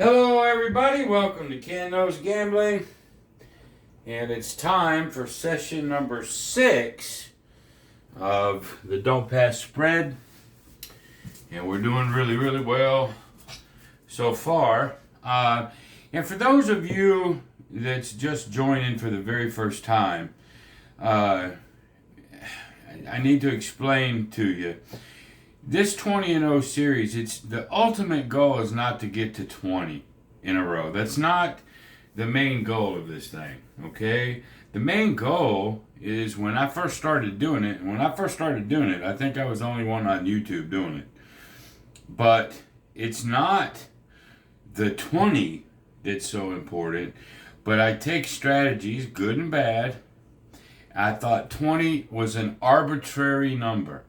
Hello, everybody. Welcome to Ken Knows Gambling. And it's time for session number 6 of the Don't Pass spread. And we're doing really well so far. And for those of you that's just joining for the very first time, I need to explain to you. This 20-0 series, it's the ultimate goal is not to get to 20 in a row. That's not the main goal of this thing, okay? The main goal is when I first started doing it, I think I was the only one on YouTube doing it. But it's not the 20 that's so important, but I take strategies, good and bad. I thought 20 was an arbitrary number.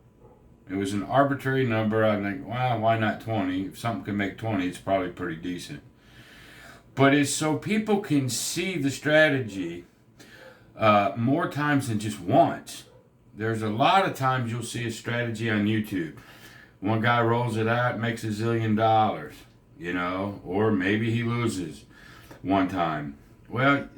It was an arbitrary number. I think, well, why not 20? If something can make 20, it's probably pretty decent. But it's so people can see the strategy more times than just once. There's a lot of times you'll see a strategy on YouTube. One guy rolls it out, makes $1 zillion, you know, or maybe he loses one time. Well,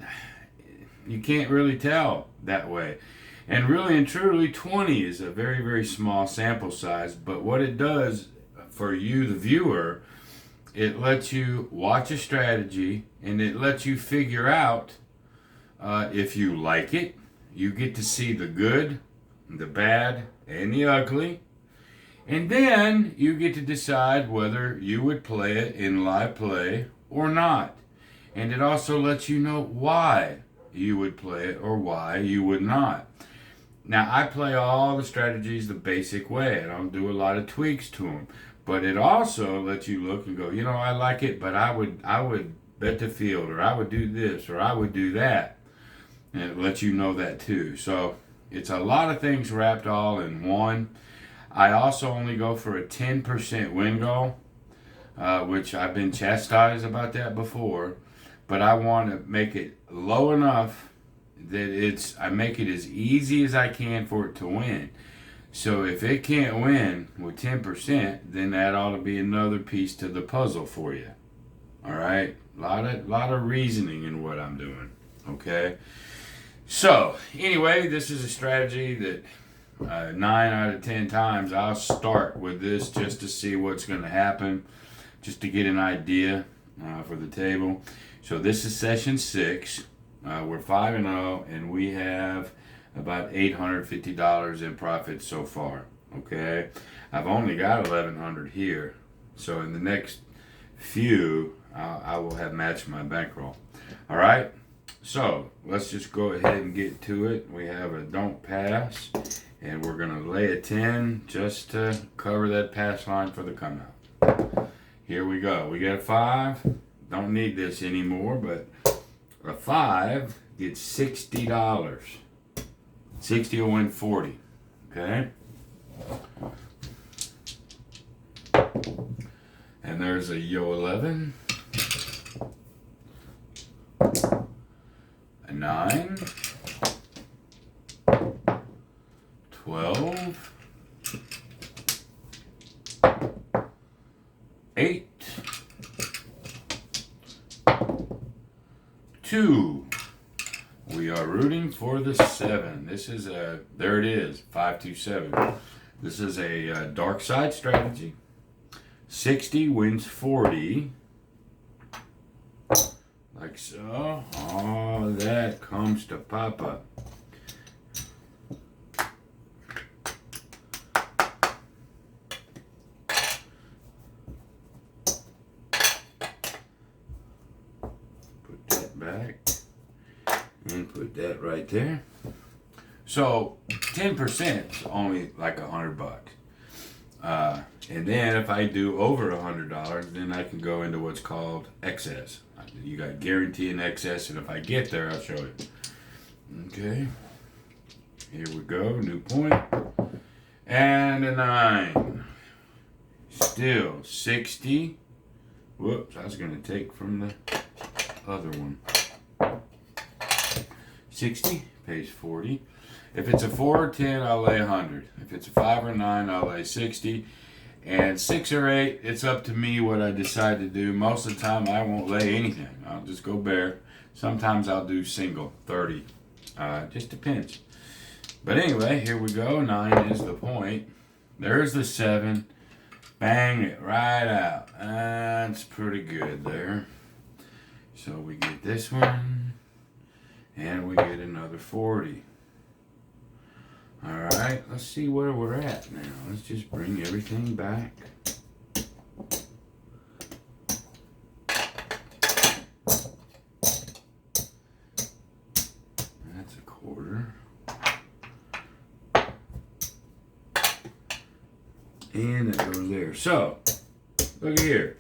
you can't really tell that way. And really and truly, 20 is a very small sample size. But what it does for you, the viewer, it lets you watch a strategy and it lets you figure out if you like it. You get to see the good, the bad, and the ugly. And then you get to decide whether you would play it in live play or not. And it also lets you know why you would play it or why you would not. Now, I play all the strategies the basic way. I don't do a lot of tweaks to them. But it also lets you look and go, you know, I like it, but I would bet the field, or I would do this, or I would do that. And it lets you know that too. So it's a lot of things wrapped all in one. I also only go for a 10% win goal, which I've been chastised about that before. But I want to make it low enough that I make it as easy as I can for it to win. So if it can't win with 10%, then that ought to be another piece to the puzzle for you. All right? A lot of reasoning in what I'm doing. Okay? So, anyway, this is a strategy that 9 out of 10 times I'll start with this just to see what's going to happen, just to get an idea for the table. So this is session 6. We're 5-0, and we have about $850 in profit so far. Okay, I've only got $1,100 here, so in the next few, I will have matched my bankroll. All right, so let's just go ahead and get to it. We have a don't pass, and we're gonna lay a 10 just to cover that pass line for the come out. Here we go. We got a 5. Don't need this anymore, but a 5 gets $60. 60 will win 40. Okay? And there's a yo 11. A 9. 12. 8. 2. We are rooting for the 7. This is there it is, 527. This is a dark side strategy. 60 wins 40. Like so. Oh, that comes to Papa. Put that back. And put that right there. So 10% is only like $100. And then if I do over $100, then I can go into what's called excess. You got guarantee in excess, and if I get there, I'll show you. Okay. Here we go. New point. And a 9. Still 60. Whoops, I was going to take from the other one. 60 pays 40. If it's a 4 or 10, I'll lay 100. If it's a 5 or 9, I'll lay 60. And 6 or 8, it's up to me what I decide to do. Most of the time, I won't lay anything. I'll just go bare. Sometimes I'll do single, 30. Just depends. But anyway, here we go. 9 is the point. There's the 7. Bang it right out. That's pretty good there. So we get this one. And we get another 40. Alright, let's see where we're at now. Let's just bring everything back. That's a quarter. And that goes there. So, look here.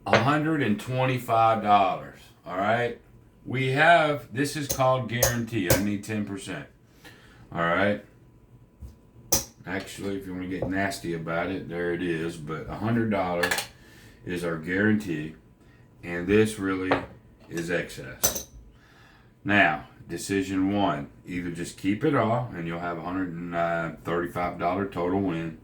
$125. Alright? We have, this is called guarantee. I need 10%. Alright. Actually, if you want to get nasty about it, there it is. But $100 is our guarantee. And this really is excess. Now, decision 1. Either just keep it all and you'll have $135 total win.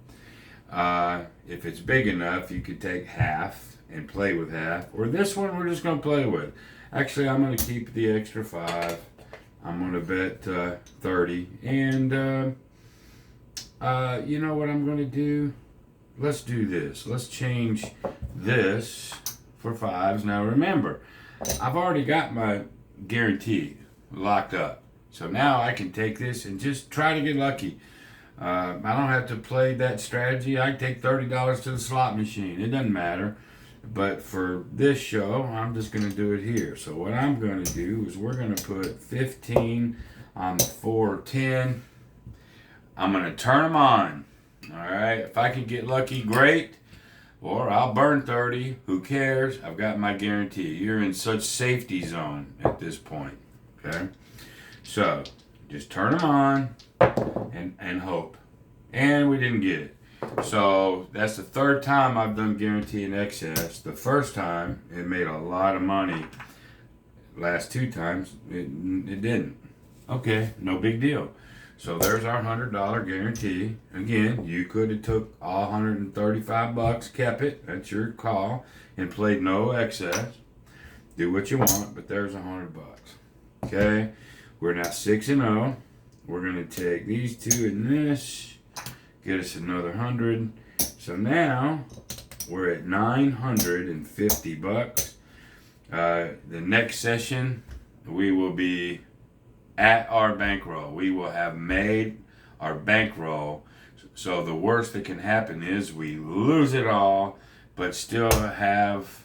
If it's big enough, you could take half and play with half. Or this one we're just going to play with. Actually, I'm going to keep the extra 5. I'm going to bet 30. And you know what I'm going to do? Let's do this. Let's change this for 5s. Now remember, I've already got my guarantee locked up. So now I can take this and just try to get lucky. I don't have to play that strategy. I can take $30 to the slot machine. It doesn't matter. But for this show, I'm just going to do it here. So what I'm going to do is we're going to put 15 on the 410. I'm going to turn them on. All right. If I can get lucky, great. Or I'll burn 30. Who cares? I've got my guarantee. You're in such safety zone at this point. Okay. So just turn them on and hope. And we didn't get it. So that's the 3rd time I've done guarantee in excess. The first time it made a lot of money. Last 2 times it didn't. Okay, no big deal. So there's our $100 guarantee. Again, you could have took all $135, kept it. That's your call, and played no excess. Do what you want, but there's $100. Okay, we're now 6-0. We're gonna take these 2 and this. Get us another 100. So now we're at $950. The next session we will be at our bankroll. We will have made our bankroll. So the worst that can happen is we lose it all, but still have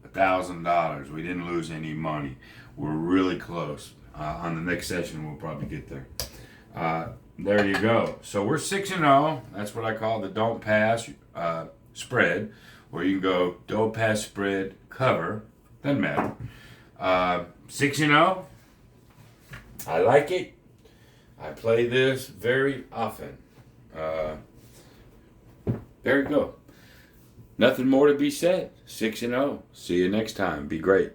$1,000. We didn't lose any money. We're really close. On the next session, we'll probably get there. There you go. So we're 6-0. That's what I call the don't pass spread, where you can go don't pass spread cover. Doesn't matter. 6-0. I like it. I play this very often. There you go. Nothing more to be said. 6-0. See you next time. Be great.